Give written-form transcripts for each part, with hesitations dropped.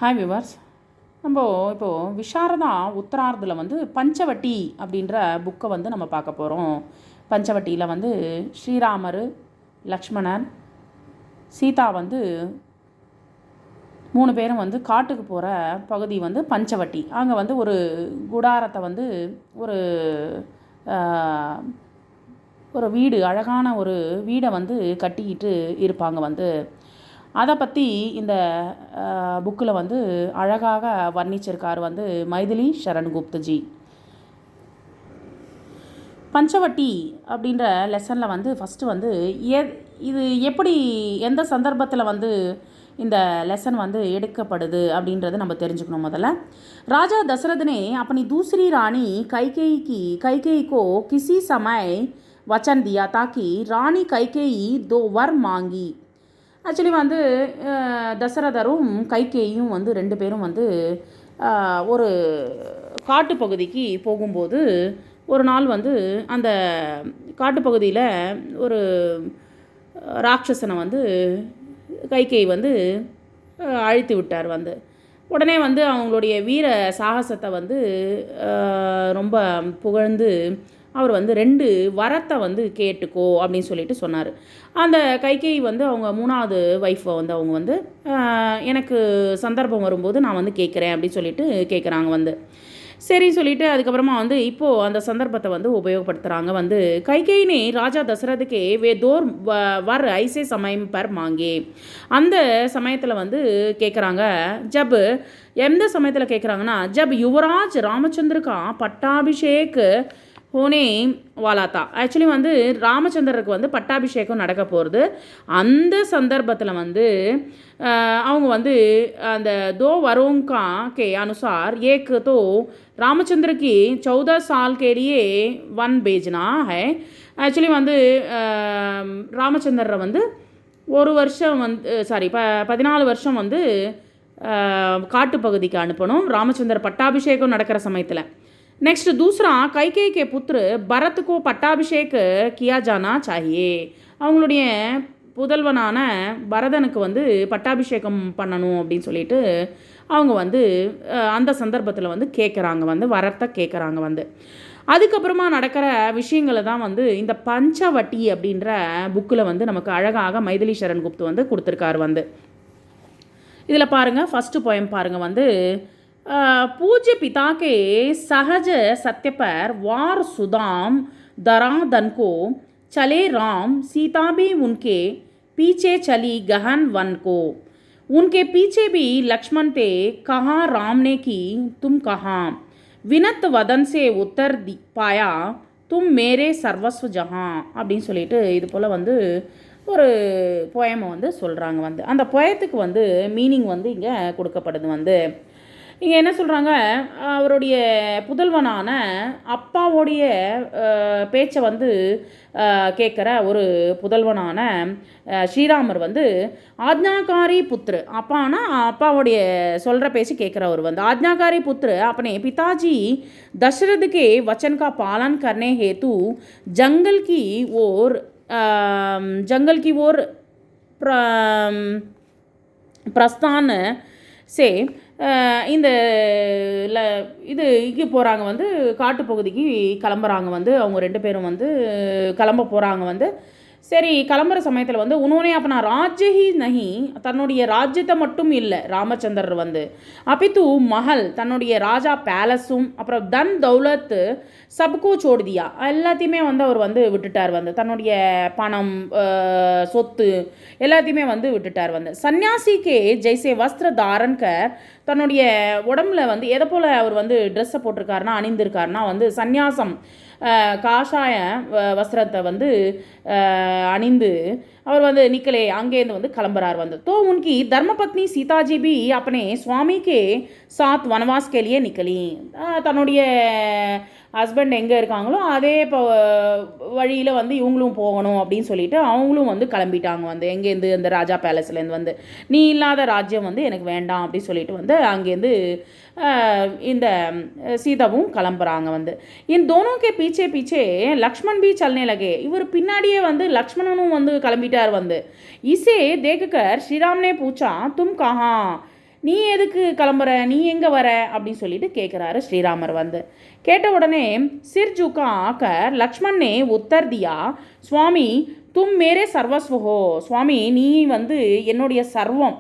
Hi viewers. நம்ம இப்போது விஷாரதா உத்தரார்த்தில் வந்து பஞ்சவட்டி அப்படின்ற புக்கை வந்து நம்ம பார்க்க போகிறோம். பஞ்சவட்டியில் வந்து ஸ்ரீராமர், லக்ஷ்மணன், சீதா வந்து 3 பேரும் வந்து காட்டுக்கு போகிற பகுதி வந்து பஞ்சவட்டி. அங்கே வந்து ஒரு குடாரத்தை வந்து ஒரு ஒரு வீடு, அழகான ஒரு வீடை வந்து கட்டிக்கிட்டு இருப்பாங்க வந்து. அதை பற்றி இந்த புக்கில் வந்து அழகாக வர்ணிச்சிருக்கார் வந்து மைதிலி ஷரண் குப்தஜி. பஞ்சவட்டி அப்படின்ற லெசனில் வந்து ஃபஸ்ட்டு வந்து இது எப்படி எந்த சந்தர்ப்பத்தில் வந்து இந்த லெசன் வந்து எடுக்கப்படுது அப்படின்றது நம்ம தெரிஞ்சுக்கணும். முதல்ல ராஜா दशरथ ने अपनी दूसरी रानी कैकेयी को किसी समय वचन दिया ताकि रानी कैकेयी 2 वर मांगी. ஆக்சுவலி வந்து தசரதரும் கைகேயும் வந்து 2 பேரும் வந்து ஒரு காட்டுப்பகுதிக்கு போகும்போது ஒரு நாள் வந்து அந்த காட்டுப்பகுதியில் ஒரு ராட்சசனை வந்து கைகேயி வந்து அழித்து விட்டார் வந்து. உடனே வந்து அவங்களுடைய வீர சாகசத்தை வந்து ரொம்ப புகழ்ந்து அவர் வந்து 2 வரத்தை வந்து கேட்டுக்கோ அப்படின்னு சொல்லிட்டு சொன்னார். அந்த கைகேயி வந்து அவங்க 3வது ஒய்ஃபை வந்து அவங்க வந்து எனக்கு சந்தர்ப்பம் வரும்போது நான் வந்து கேட்குறேன் அப்படின்னு சொல்லிட்டு கேட்குறாங்க வந்து. சரி சொல்லிவிட்டு அதுக்கப்புறமா வந்து இப்போது அந்த சந்தர்ப்பத்தை வந்து உபயோகப்படுத்துகிறாங்க வந்து. கைகேயினே ராஜா தசரதுக்கே வே தோர் வர் ஐசே சமயம் பர் மாங்கே. அந்த சமயத்தில் வந்து கேட்குறாங்க. எந்த சமயத்தில் கேட்குறாங்கன்னா ஜப் யுவராஜ் ராமச்சந்திரகா பட்டாபிஷேக் ஹோனே வாலாத்தா. ஆக்சுவலி வந்து ராமச்சந்திரருக்கு வந்து பட்டாபிஷேகம் நடக்க போகிறது. அந்த சந்தர்ப்பத்தில் வந்து அவங்க வந்து அந்த दो वरों के अनुसार एक तो रामचंद्र की 14 साल के लिए वन भेजना है. ஆக்சுவலி வந்து ராமச்சந்திரரை வந்து ஒரு வருஷம் வந்து 14 வருஷம் வந்து காட்டுப்பகுதிக்கு அனுப்பணும். ராமச்சந்திர பட்டாபிஷேகம் நடக்கிற சமயத்தில். नेक्स्ट दूसरा कैकेयी के पुत्र भरत को पट्टाभिषेक किया जाना चाहिए. அவங்களுடைய புதல்வனான பரதனுக்கு வந்து பட்டாபிஷேகம் பண்ணணும் அப்படின்னு சொல்லிட்டு அவங்க வந்து அந்த சந்தர்ப்பத்தில் வந்து கேட்குறாங்க வந்து, வரத்தை கேட்குறாங்க வந்து. அதுக்கப்புறமா நடக்கிற விஷயங்களை தான் வந்து இந்த பஞ்சவட்டி அப்படின்ற புக்கில் வந்து நமக்கு அழகாக மைதிலி ஷரண் குப்து வந்து கொடுத்துருக்காரு வந்து. இதில் பாருங்கள், ஃபஸ்ட்டு போயம் பாருங்கள் வந்து. पूज्य पिता के सहज सत्य पर वार सुदाम दरादन को चले राम सीता भी उनके पीछे चली गहन वन को. उनके पीछे भी लक्ष्मण थे कहाँ राम ने की तुम कहाँ. विनत वदन से उत्तर पाया तुम मेरे सर्वस्व जहाँ அப்படின்னு சொல்லிட்டு இது போல் வந்து ஒரு போயமை வந்து சொல்கிறாங்க வந்து. அந்த போயத்துக்கு வந்து மீனிங் வந்து இங்கே கொடுக்கப்படுது வந்து. இங்கே என்ன சொல்கிறாங்க, அவருடைய புதல்வனான அப்பாவோடைய பேச்சை வந்து கேட்குற ஒரு புதல்வனான ஸ்ரீராமர் வந்து ஆஜ்ஞாகாரி புத்திர, அப்பானா அப்பாவோடைய சொல்கிற பேச்சு கேட்குறவர் வந்து. ஆஜ்ஞாகாரி புத்திர अपने पिताजी दशरथ के वचन का पालन करने हेतु जंगल की ओर प्रस्थान से இந்த இங்கே போகிறாங்க வந்து, காட்டுப்பகுதிக்கு கிளம்புறாங்க வந்து. அவங்க 2 பேரும் வந்து கிளம்ப போகிறாங்க வந்து. சரி, கிளம்புற சமயத்தில் வந்து உன்னோனே அப்போ நான் ராஜ்யஹி நஹி, தன்னுடைய ராஜ்யத்தை மட்டும் இல்லை ராமச்சந்திரர் வந்து, அபித்து மஹல் தன்னுடைய ராஜா பேலஸும் அப்புறம் தன் தௌலத் சப்கோ சோடிதியா எல்லாத்தையுமே வந்து அவர் வந்து விட்டுட்டார் வந்து. தன்னுடைய பணம், சொத்து எல்லாத்தையுமே வந்து விட்டுட்டார் வந்து. சன்னியாசிக்கே ஜெய்சே வஸ்திர தாரன்கர், தன்னுடைய உடம்புல வந்து எதை போல் அவர் வந்து ட்ரெஸ்ஸை போட்டிருக்காருனா அணிந்திருக்காருனா வந்து சந்நியாசம் காஷாய வஸ்திரத்தை வந்து அணிந்து அவர் வந்து நிக்கலே அங்கேருந்து வந்து கிளம்புறார் வந்து. तो उनकी धर्मपत्नी सीताजी भी अपने स्वामी के साथ वनवास के लिए निकली. தன்னுடைய ஹஸ்பண்ட் எங்கே இருக்காங்களோ அதே இப்போ வழியில் வந்து இவங்களும் போகணும் அப்படின்னு சொல்லிட்டு அவங்களும் வந்து கிளம்பிட்டாங்க வந்து. எங்கேருந்து, அந்த ராஜா பேலஸ்லேருந்து வந்து. நீ இல்லாத ராஜ்யம் வந்து எனக்கு வேண்டாம் அப்படின்னு சொல்லிட்டு வந்து அங்கேருந்து இந்த சீதாவும் கிளம்புறாங்க வந்து. इन दोनों के पीछे पीछे लक्ष्मण भी चलने लगे. இவர் பின்னாடியே வந்து லக்ஷ்மணனும் வந்து கிளம்பிட்டார் வந்து. इसे देखकर श्री राम ने पूछा तुम कहाँ. நீ எதுக்கு கிளம்புற, நீ எங்கே வர அப்படின்னு சொல்லிட்டு கேட்குறாரு ஸ்ரீராமர் வந்து. கேட்ட உடனே सिर झुका आकर लक्ष्मण ने उत्तर दिया, சுவாமி தும் மேரே சர்வஸ்வ ஹோ, சுவாமி நீ வந்து என்னுடைய சர்வம்.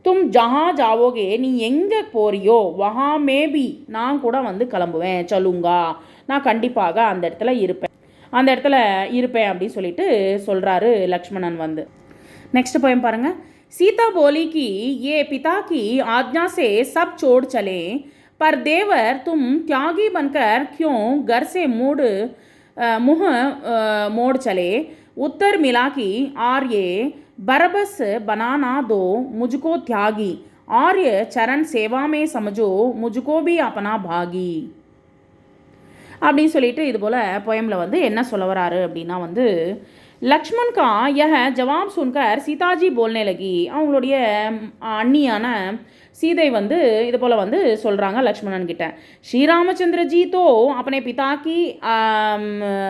தும் ஜஹா ஜாவோகே, நீ எங்கே போறியோ வஹா மேபி, நான் கூட வந்து கிளம்புவேன், சொல்லுங்கா, நான் கண்டிப்பாக அந்த இடத்துல இருப்பேன் அப்படின்னு சொல்லிட்டு சொல்கிறாரு லக்ஷ்மணன் வந்து. Next poem पारेंगे. सीता बोली कि ये पिता की आज्ञा से सब छोड़ चले, पर देवर तुम त्यागी बनकर क्यों घर से मुंह मोड़ चले. उत्तर मिला कि आर्य बरबस बनाना दो मुझको त्यागी, आर्य चरण सेवा में समझो मुझको भी अपना भागी அப்படின்னு சொல்லிட்டு இது போல் போயமில் வந்து என்ன சொல்ல வராரு அப்படின்னா வந்து, லக்ஷ்மண் கா யஹ ஜவாப் சுன்கர் சீதாஜி போல்னே லகி, அவங்களுடைய அண்ணியான சீதை வந்து இது போல் வந்து சொல்கிறாங்க லக்ஷ்மணன் கிட்ட. ஸ்ரீராமச்சந்திரஜி தோ अपने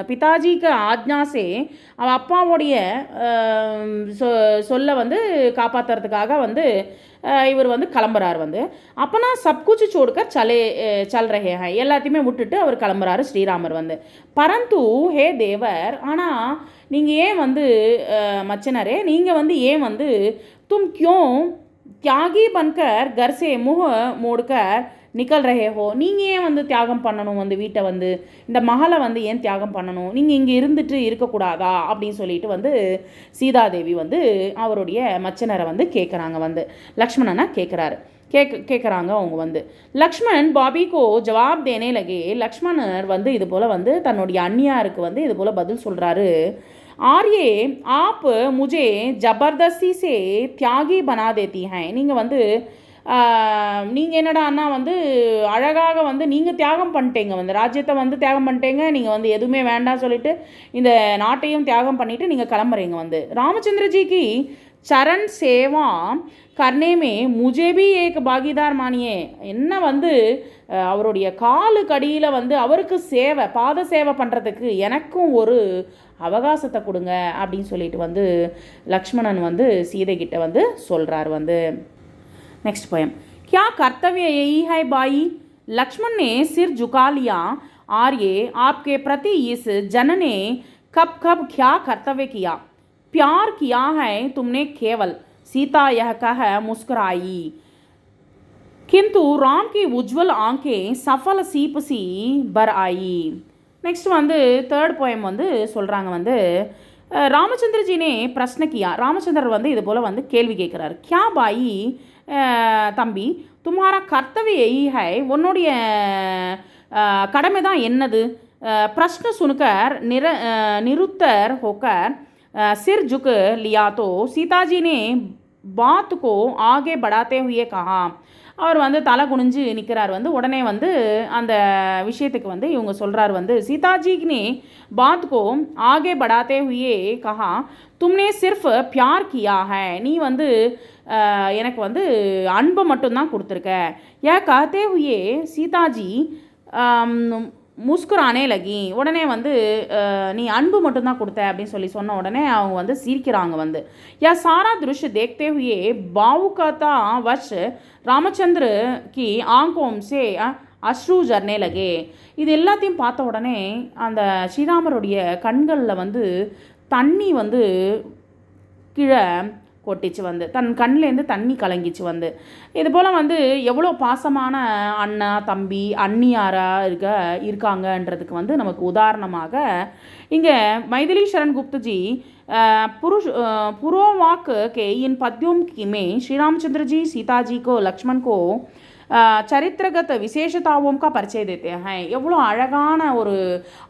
பிதாஜி க ஆஜ்ஞா சே, அவ அப்பாவுடைய சொல்ல வந்து காப்பாற்றுறதுக்காக வந்து இவர் வந்து கிளம்புறாரு வந்து. அப்போனா சப்குச்சு சோடுக்கர் சல் ரஹே ஹை, எல்லாத்தையுமே விட்டுட்டு அவர் கிளம்புறாரு ஸ்ரீராமர் வந்து. பரந்து ஹே தேவர், ஆனால் நீங்கள் ஏன் வந்து மச்சனரே, நீங்கள் வந்து ஏன் வந்து தும் கியூ தியாகி பன்கர் கர் சே முஹ மோடுக்கர் நிக்கல் ரஹே ஹோ, நீங்கள் ஏன் வந்து தியாகம் பண்ணணும் வந்து வீட்டை வந்து, இந்த மகளை வந்து ஏன் தியாகம் பண்ணணும், நீங்கள் இங்கே இருந்துட்டு இருக்கக்கூடாதா அப்படின்னு சொல்லிட்டு வந்து சீதாதேவி வந்து அவருடைய மச்சனரை வந்து கேட்குறாங்க வந்து, லக்ஷ்மணனை கேட்குறாங்க அவங்க வந்து. லக்ஷ்மண் பாபிக்கோ ஜவாப் தேனே லகே, லக்ஷ்மணர் வந்து இது போல் வந்து தன்னுடைய அண்ணியாருக்கு வந்து இது போல் பதில் சொல்கிறாரு. ஆர்யே ஆப் முஜே ஜபர்தஸ்தி சே தியாகி பனா தேத்தி ஹை, நீங்கள் வந்து நீங்கள் என்னடான்னா வந்து அழகாக வந்து நீங்கள் தியாகம் பண்ணிட்டீங்க வந்து, ராஜ்யத்தை வந்து தியாகம் பண்ணிட்டீங்க, நீங்கள் வந்து எதுவுமே வேண்டாம் சொல்லிட்டு இந்த நாட்டையும் தியாகம் பண்ணிவிட்டு நீங்கள் கிளம்புறீங்க வந்து. ராமச்சந்திரஜிக்கு சரண் சேவா கர்ணேமே முஜேபி ஏக் பாகிதார் மானியே, என்ன வந்து அவருடைய காலுக்கடியில் வந்து அவருக்கு பாத சேவை பண்ணுறதுக்கு எனக்கும் ஒரு அவகாசத்தை கொடுங்க அப்படின்னு சொல்லிட்டு வந்து லக்ஷ்மணன் வந்து சீதை கிட்ட வந்து சொல்கிறார் வந்து. Next poem. क्या कर्तव्य यही है बाई, लक्ष्मण ने सिर झुका लिया, आर्य आपके प्रति इस जन ने कब कब क्या कर्तव्य किया, प्यार किया है तुमने केवल, सीता यह कह मुस्कुराई, किंतु राम की उज्ज्वल आंखें सफल सीप सी बर आई. नेक्स्ट வந்து தேர்ட் போயம் வந்து சொல்கிறாங்க வந்து, ராமச்சந்திர जी ने प्रश्न किया, ராமச்சந்திரர் வந்து இது போல் வந்து கேள்வி கேட்குறாரு. क्या बाई தம்பி தும்ஹாரா கர்த்தவிய யஹி ஹை, உன்னுடைய கடமை தான் என்னது. பிரஷ்ன சுனுக்கர் நிருத்தர் ஹோக்கர் सिर झुक लिया तो सीताजी ने बात को आगे बढ़ाते हुए कहा, அவர் வந்து தலை குனிஞ்சு நிற்கிறார் வந்து. உடனே வந்து அந்த விஷயத்துக்கு வந்து இவங்க சொல்கிறார் வந்து, சீதாஜிக்கு பாத் கோ ஆகே படாத்தே ஹுயே கஹா தும்னே சிர்ஃப் பியார் கியா ஹை, நீ வந்து எனக்கு வந்து அன்பை மட்டும்தான் கொடுத்துருக்க. ஏன் கஹத்தே ஹுயே சீதாஜி முஸ்குரானே லகி, உடனே வந்து நீ அன்பு மட்டும்தான் கொடுத்த அப்படின்னு சொன்ன உடனே அவங்க வந்து சிரிக்கிறாங்க வந்து. யா சாரா திருஷ்ய தேக்தே ஹுயே பாவுகதா வஷ் ராமச்சந்திர கி ஆங்கோம் சே அஸ்ரு ஜர்னே லகே, இது எல்லாத்தையும் பார்த்த உடனே அந்த ஸ்ரீராமருடைய கண்களில் வந்து தண்ணி வந்து கீழே கொட்டிச்சு வந்து, தன் கண்ணிலேருந்து தண்ணி கலங்கிச்சு வந்து. இது போல் வந்து எவ்வளோ பாசமான அண்ணா தம்பி அண்ணியாராக இருக்காங்கன்றதுக்கு வந்து நமக்கு உதாரணமாக இங்கே மைதிலி சரண் குப்தஜி पुरोवाक के इन पद्यों में श्री रामचंद्र जी सीता जी को लक्ष्मण को சரித்திரகத விசேஷதாவும் பரிச்சய தேத்தே ஹை, எவ்வளோ அழகான ஒரு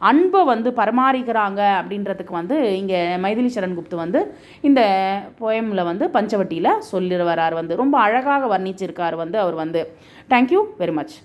அன்பை வந்து பரிமாறிக்கிறாங்க அப்படின்றதுக்கு வந்து இங்கே மைதிலி சரண் குப்து வந்து இந்த போயமில் வந்து பஞ்சவட்டியில் சொல்லி வரார் வந்து. ரொம்ப அழகாக வர்ணிச்சிருக்கார் வந்து அவர் வந்து. Thank you very much.